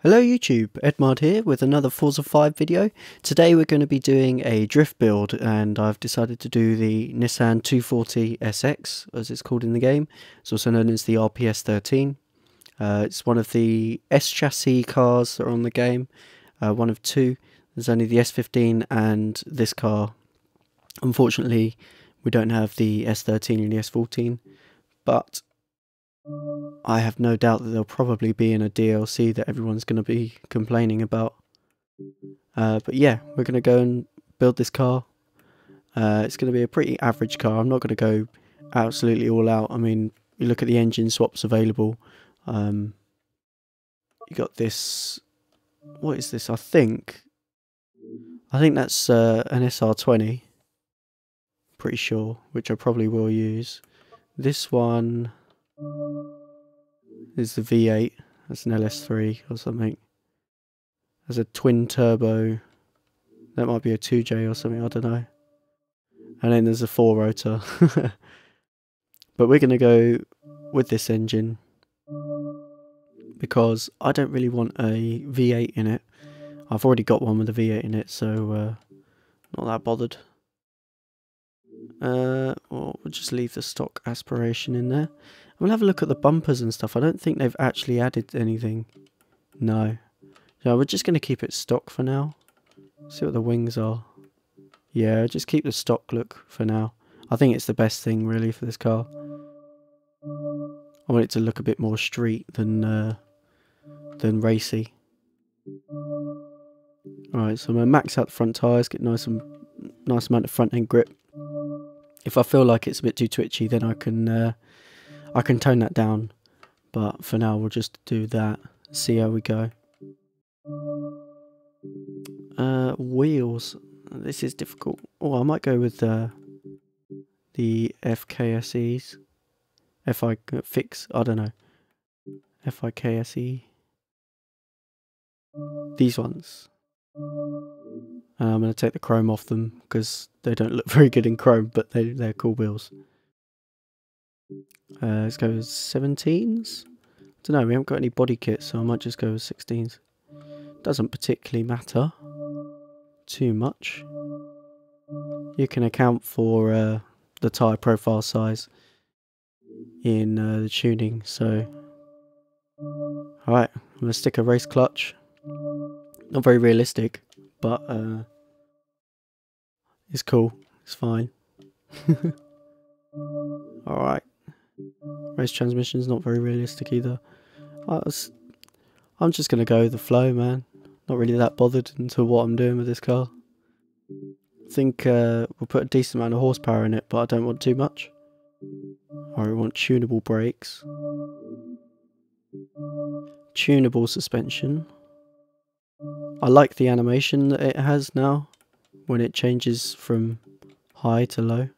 Hello YouTube, Edmard here with another Forza 5 video. Today we're going to be doing a drift build and I've decided to do the Nissan 240sx as it's called in the game. It's also known as the RPS13. It's one of the S chassis cars that are on the game, one of two. There's only the S15 and this car. Unfortunately we don't have the S13 and the S14, but I have no doubt that there'll probably be in a DLC that everyone's going to be complaining about. But yeah, we're going to go and build this car. It's going to be a pretty average car. I'm not going to go absolutely all out. I mean, you look at the engine swaps available. You got this. What is this? I think that's an SR20. Pretty sure, which I probably will use. This one is the V8, that's an LS3 or something. There's a twin turbo, that might be a 2J or something, I don't know. And then there's a 4 rotor. But we're going to go with this engine because I don't really want a V8 in it. I've already got one with a V8 in it, so not that bothered. Well, we'll just leave the stock aspiration in there. We'll have a look at the bumpers and stuff. I don't think they've actually added anything. No. So we're just going to keep it stock for now. See what the wings are. Yeah, just keep the stock look for now. I think it's the best thing really for this car. I want it to look a bit more street than racy. Alright, so I'm going to max out the front tyres, get nice amount of front end grip. If I feel like it's a bit too twitchy, then I can tone that down. But for now, we'll just do that. See how we go. Wheels. This is difficult. Oh, I might go with the FKSEs. Fix. I don't know. FIKSE. These ones. I'm going to take the chrome off them because they don't look very good in chrome, but they're cool wheels. Let's go with 17s. I don't know, we haven't got any body kit, so I might just go with 16s. Doesn't particularly matter too much. You can account for the tyre profile size in the tuning, so... Alright, I'm going to stick a race clutch. Not very realistic, but it's cool, it's fine. Alright. Race transmission's not very realistic either. I'm just going to go with the flow, man. Not really that bothered into what I'm doing with this car. I think we'll put a decent amount of horsepower in it, but I don't want too much. I want tunable brakes. Tunable suspension. I like the animation that it has now when it changes from high to low.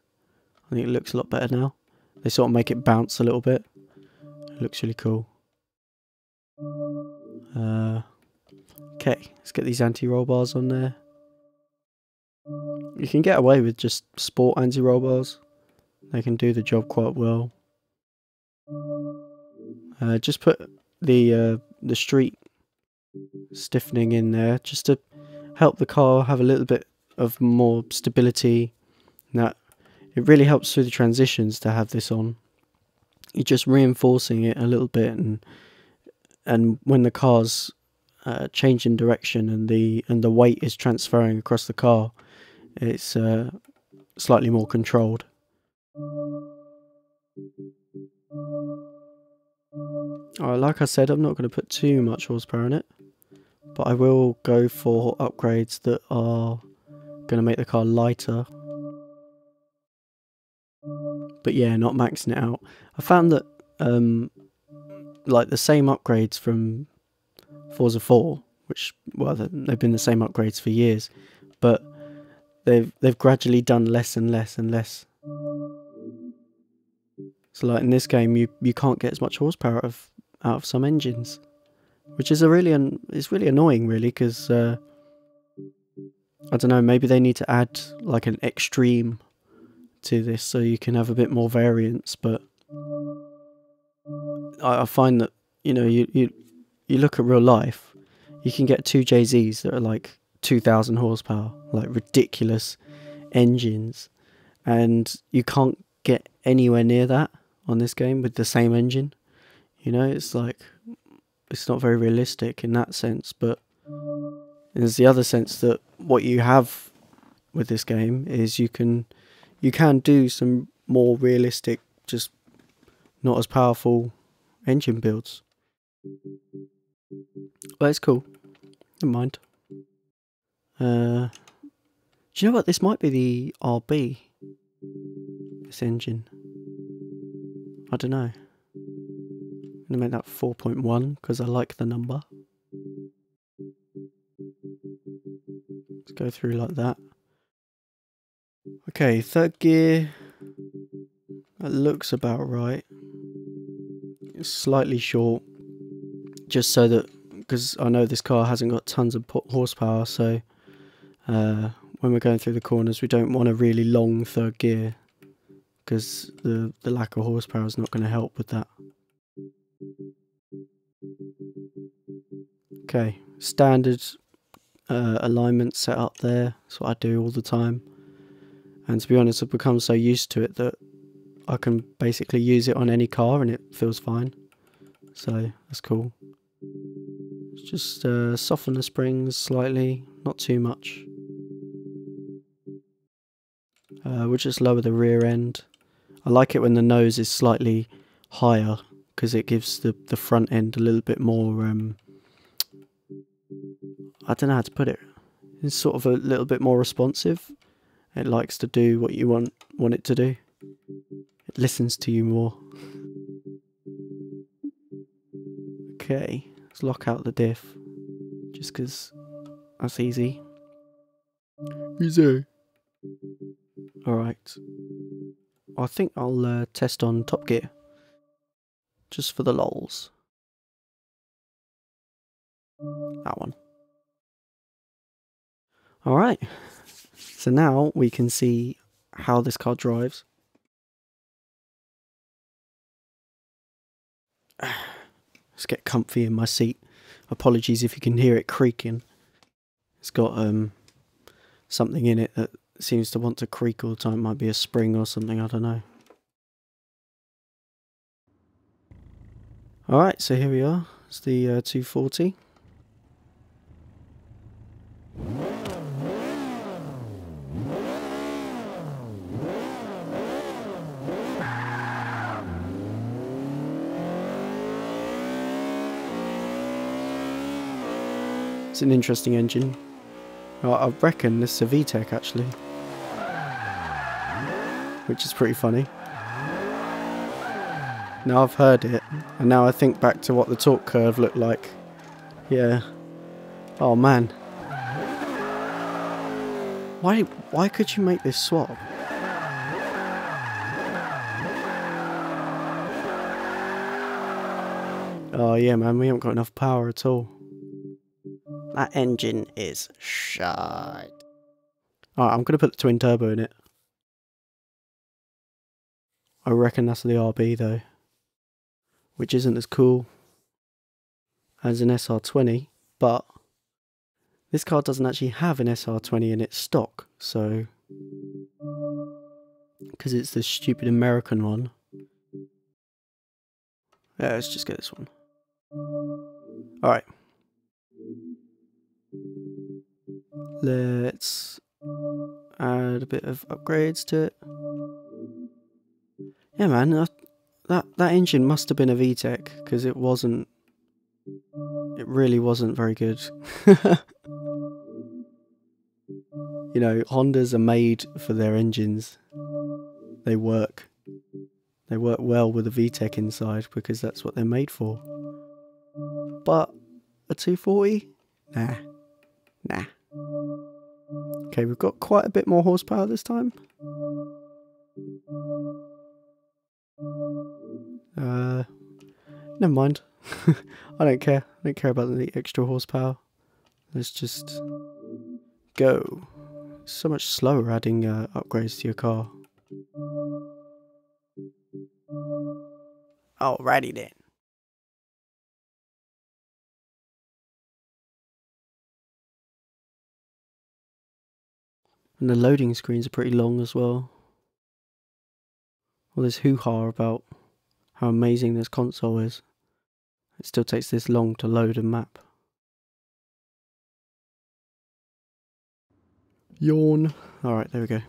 I think it looks a lot better now. They sort of make it bounce a little bit. It looks really cool. Okay, let's get these anti-roll bars on there. You can get away with just sport anti-roll bars. They can do the job quite well. Just put the street stiffening in there just to help the car have a little bit of more stability. That it really helps through the transitions to have this on. You're just reinforcing it a little bit, and when the car's changing direction and the weight is transferring across the car, it's slightly more controlled. Alright, like I said, I'm not going to put too much horsepower in it, but I will go for upgrades that are going to make the car lighter. But yeah, not maxing it out. I found that like the same upgrades from Forza 4, which, well, they've been the same upgrades for years, but they've gradually done less and less and less. So like in this game, you can't get as much horsepower out of some engines, which is it's really annoying, really, because I don't know, maybe they need to add like an extreme to this so you can have a bit more variance. But I find that, you know, you look at real life you can get two JZs that are like 2,000 horsepower, like ridiculous engines, and you can't get anywhere near that on this game with the same engine. You know, it's like, it's not very realistic in that sense, but there's the other sense that what you have with this game is you can do some more realistic, just not as powerful engine builds. But it's cool. Never mind. Do you know what? This might be the RB. This engine. I don't know. I'm gonna make that 4.1 because I like the number. Let's go through like that. Okay, third gear. That looks about right. It's slightly short, just so that, because I know this car hasn't got tons of horsepower, so when we're going through the corners we don't want a really long third gear, because the lack of horsepower is not going to help with that. Okay, standard alignment set up there. That's what I do all the time, and to be honest I've become so used to it that I can basically use it on any car and it feels fine, so that's cool. Just soften the springs slightly, not too much. We'll just lower the rear end. I like it when the nose is slightly higher because it gives the front end a little bit more, I don't know how to put it. It's sort of a little bit more responsive. It likes to do what you want it to do. It listens to you more. Okay, let's lock out the diff. Just because that's easy. Easy. Alright. I think I'll test on top gear. Just for the lols. That one. Alright. So now we can see how this car drives. Let's get comfy in my seat. Apologies if you can hear it creaking. It's got something in it that seems to want to creak all the time. It might be a spring or something, I don't know. Alright, so here we are. It's the 240. It's an interesting engine. I reckon this is a VTEC actually, which is pretty funny. Now I've heard it, and now I think back to what the torque curve looked like. Yeah. Oh man. Why could you make this swap? Oh yeah man, we haven't got enough power at all. That engine is shite. Alright, I'm going to put the twin turbo in it. I reckon that's the RB though, which isn't as cool as an SR20, but this car doesn't actually have an SR20 in its stock, so because it's the stupid American one. Yeah, let's just get this one. Alright. Let's add a bit of upgrades to it. Yeah man, that engine must have been a VTEC, because it really wasn't very good. You know, Hondas are made for their engines. They work well with a VTEC inside because that's what they're made for. But a 240? Nah. Okay, we've got quite a bit more horsepower this time. Never mind. I don't care. I don't care about the extra horsepower. Let's just go. It's so much slower adding upgrades to your car. Alrighty then. And the loading screens are pretty long as well. All this hoo-ha about how amazing this console is. It still takes this long to load a map. Yawn. Alright, there we go.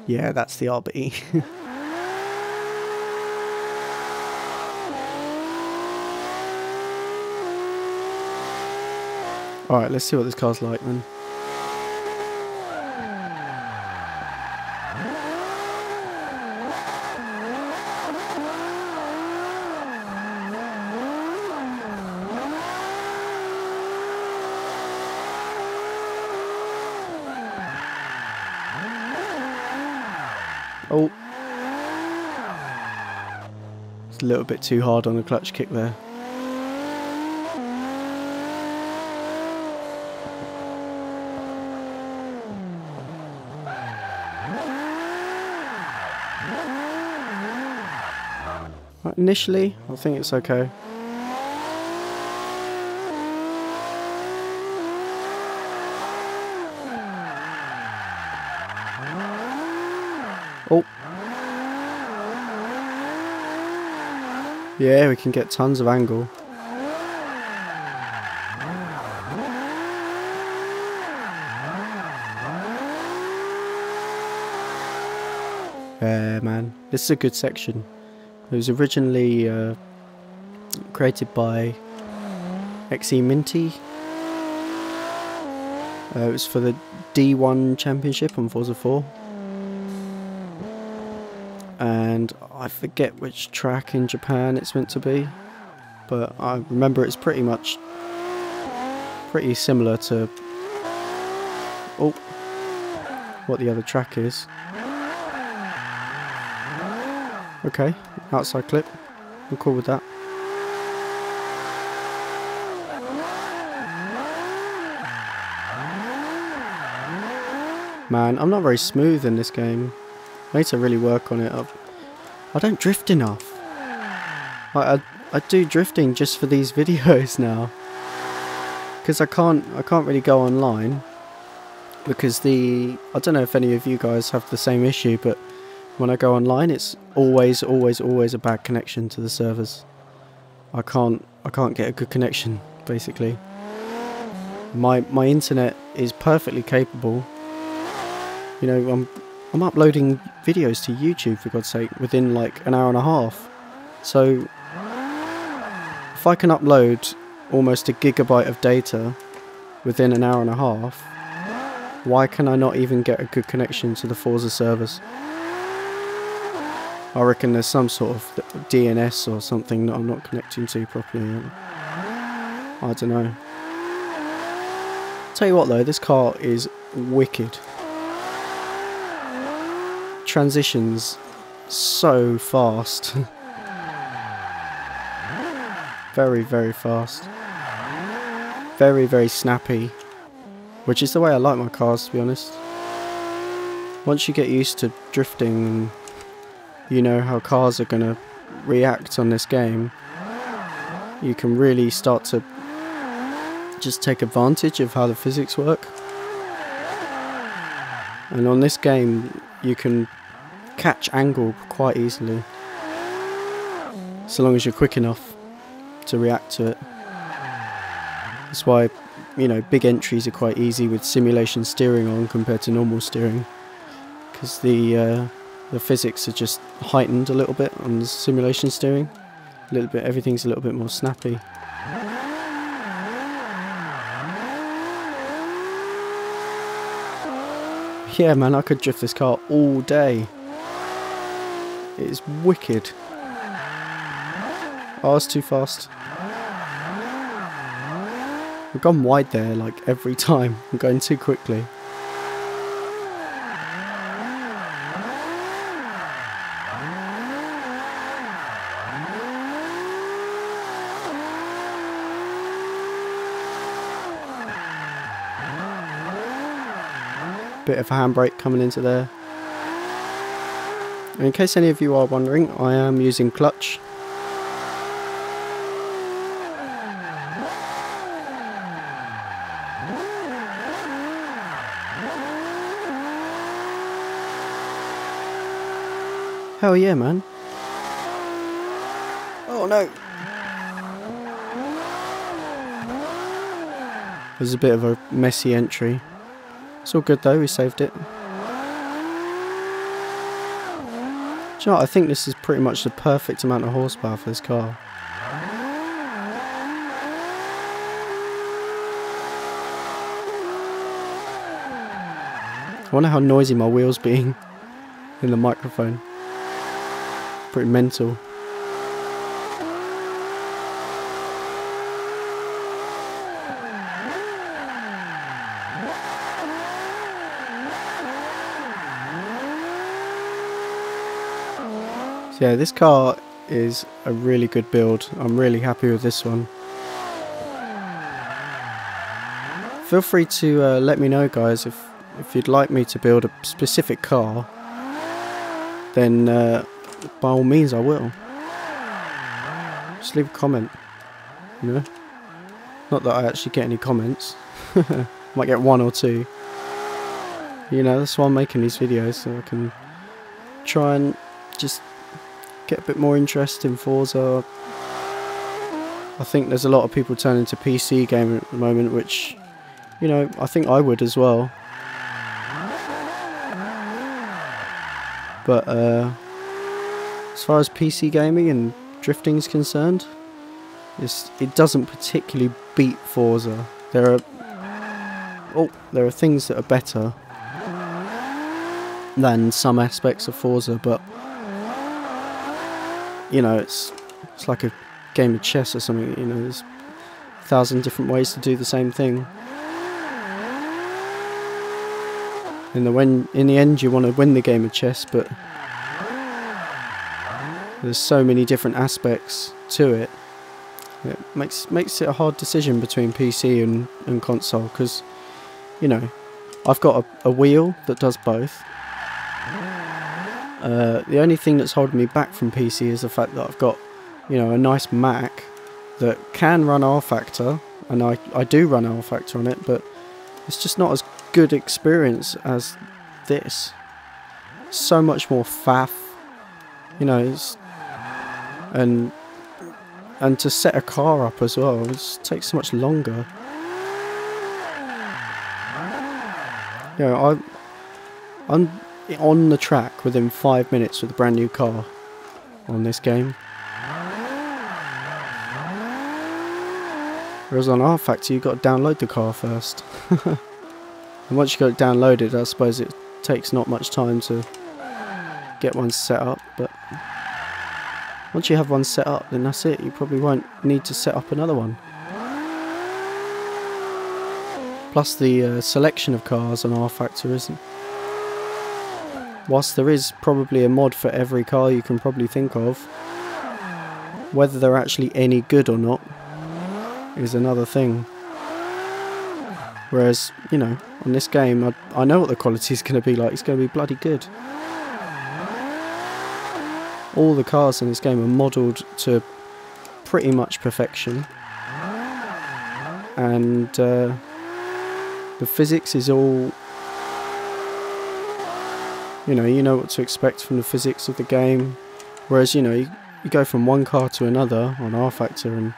Yeah, that's the RB. Alright, let's see what this car's like then. Oh, it's a little bit too hard on the clutch kick there. Right, initially, I think it's okay. Oh. Yeah, we can get tons of angle. Yeah, man. This is a good section. It was originally created by XE Minty. It was for the D1 Championship on Forza 4. And I forget which track in Japan it's meant to be, but I remember it's pretty similar to what the other track is. Okay, outside clip, I'm cool with that. Man, I'm not very smooth in this game. I need to really work on it. I don't drift enough. I do drifting just for these videos now, because I can't really go online, because I don't know if any of you guys have the same issue, but when I go online it's always a bad connection to the servers. I can't get a good connection basically. My internet is perfectly capable. You know, I'm uploading videos to YouTube, for God's sake, within like an hour and a half. So if I can upload almost a gigabyte of data within an hour and a half, why can I not even get a good connection to the Forza servers? I reckon there's some sort of DNS or something that I'm not connecting to properly. I don't know. Tell you what though, this car is wicked. Transitions so fast. Very fast. Very snappy, which is the way I like my cars, to be honest. Once you get used to drifting and you know how cars are gonna react on this game, you can really start to just take advantage of how the physics work. And on this game you can catch angle quite easily, so long as you're quick enough to react to it. That's why, you know, big entries are quite easy with simulation steering on compared to normal steering, because the physics are just heightened a little bit on the simulation steering. Everything's a little bit more snappy. Yeah, man, I could drift this car all day. It is wicked. Oh, it's too fast. I've gone wide there like every time. I'm going too quickly. Bit of a handbrake coming into there. In case any of you are wondering, I am using clutch. Hell yeah, man. Oh no. It was a bit of a messy entry. It's all good though, we saved it. Do you know what? I think this is pretty much the perfect amount of horsepower for this car. I wonder how noisy my wheels being in the microphone. Pretty mental. So yeah, this car is a really good build. I'm really happy with this one. Feel free to let me know, guys, if you'd like me to build a specific car, then by all means I will. Just leave a comment, you know. Not that I actually get any comments. Might get one or two. You know, that's why I'm making these videos, so I can try and just get a bit more interest in Forza. I think there's a lot of people turning to PC gaming at the moment, which, you know, I think I would as well. But as far as PC gaming and drifting is concerned, it doesn't particularly beat Forza. There are things that are better than some aspects of Forza, but you know, it's like a game of chess or something. You know, there's 1,000 different ways to do the same thing. In the end, you want to win the game of chess, but there's so many different aspects to it. It makes it a hard decision between PC and console, because, you know, I've got a wheel that does both. The only thing that's holding me back from PC is the fact that I've got, you know, a nice Mac that can run R Factor, and I do run R Factor on it, but it's just not as good experience as this. So much more faff, you know, and to set a car up as well, it takes so much longer. You know, I'm on the track within 5 minutes with a brand new car on this game. Whereas on R Factor, you've got to download the car first. And once you got it downloaded, I suppose it takes not much time to get one set up, but once you have one set up, then that's it. You probably won't need to set up another one. Plus the selection of cars on R Factor isn't. Whilst there is probably a mod for every car you can probably think of, whether they're actually any good or not is another thing. Whereas, you know, on this game, I know what the quality is going to be like. It's going to be bloody good. All the cars in this game are modelled to pretty much perfection. And the physics is all... You know what to expect from the physics of the game. Whereas, you know, you go from one car to another on R Factor and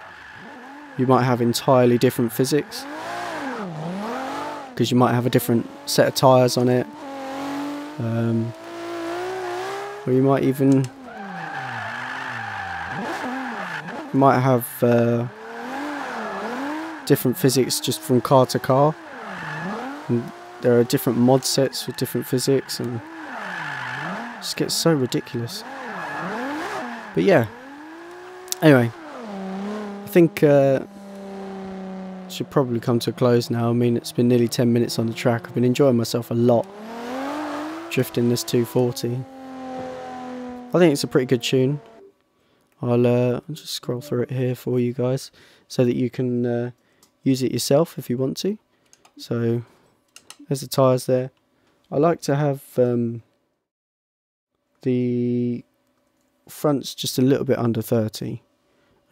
you might have entirely different physics. Because you might have a different set of tyres on it. Or you might even... You might have different physics just from car to car. And there are different mod sets with different physics, and it just gets so ridiculous. But yeah. Anyway, I think should probably come to a close now. I mean, it's been nearly 10 minutes on the track. I've been enjoying myself a lot drifting this 240. I think it's a pretty good tune. I'll just scroll through it here for you guys so that you can use it yourself if you want to. So there's the tyres there. I like to have the fronts just a little bit under 30.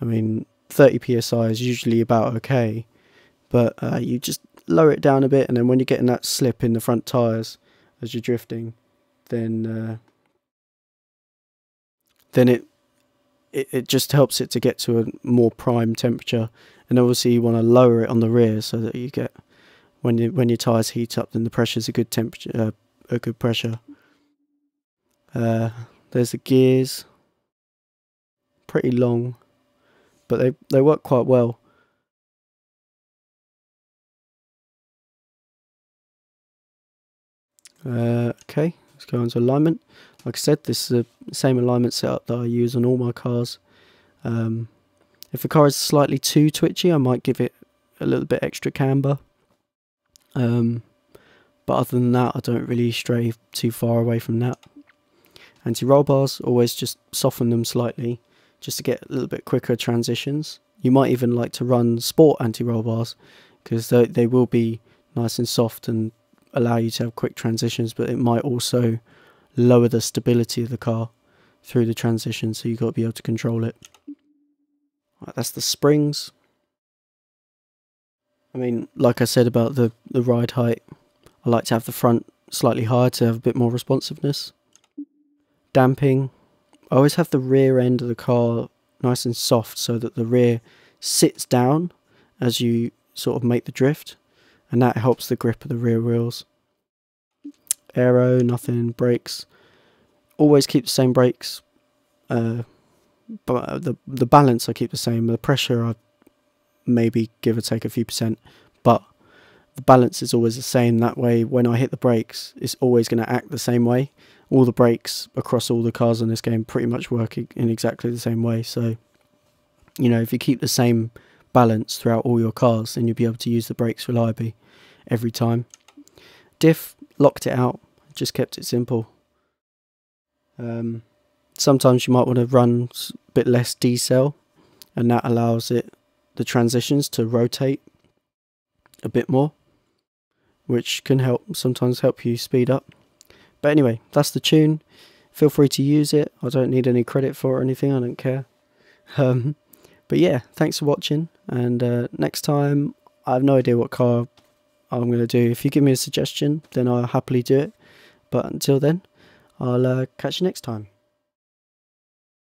I mean, 30 psi is usually about okay, but you just lower it down a bit, and then when you're getting that slip in the front tyres as you're drifting, then then it just helps it to get to a more prime temperature. And obviously you want to lower it on the rear so that you get, when your tyres heat up, then the pressure's a good temperature, a good pressure. There's the gears, pretty long, but they work quite well. Okay, let's go into alignment. Like I said, this is the same alignment setup that I use on all my cars. If a car is slightly too twitchy, I might give it a little bit extra camber. But other than that, I don't really stray too far away from that. Anti-roll bars, always just soften them slightly, just to get a little bit quicker transitions. You might even like to run sport anti-roll bars, because they will be nice and soft and allow you to have quick transitions, but it might also lower the stability of the car through the transition, so you've got to be able to control it. Right, that's the springs. I mean, like I said about the ride height, I like to have the front slightly higher to have a bit more responsiveness. Damping, I always have the rear end of the car nice and soft so that the rear sits down as you sort of make the drift, and that helps the grip of the rear wheels. Aero, nothing. Brakes, always keep the same brakes, but the balance I keep the same. The pressure I maybe give or take a few percent, but the balance is always the same. That way when I hit the brakes, it's always going to act the same way. All the brakes across all the cars in this game pretty much work in exactly the same way, so you know, if you keep the same balance throughout all your cars, then you'll be able to use the brakes reliably every time. Diff, locked it out, just kept it simple. Sometimes you might want to run a bit less decel, and that allows the transitions to rotate a bit more, which can sometimes help you speed up. But anyway, that's the tune. Feel free to use it. I don't need any credit for it or anything, I don't care. But yeah, thanks for watching, and next time, I have no idea what car I'm going to do. If you give me a suggestion, then I'll happily do it. But until then, I'll catch you next time.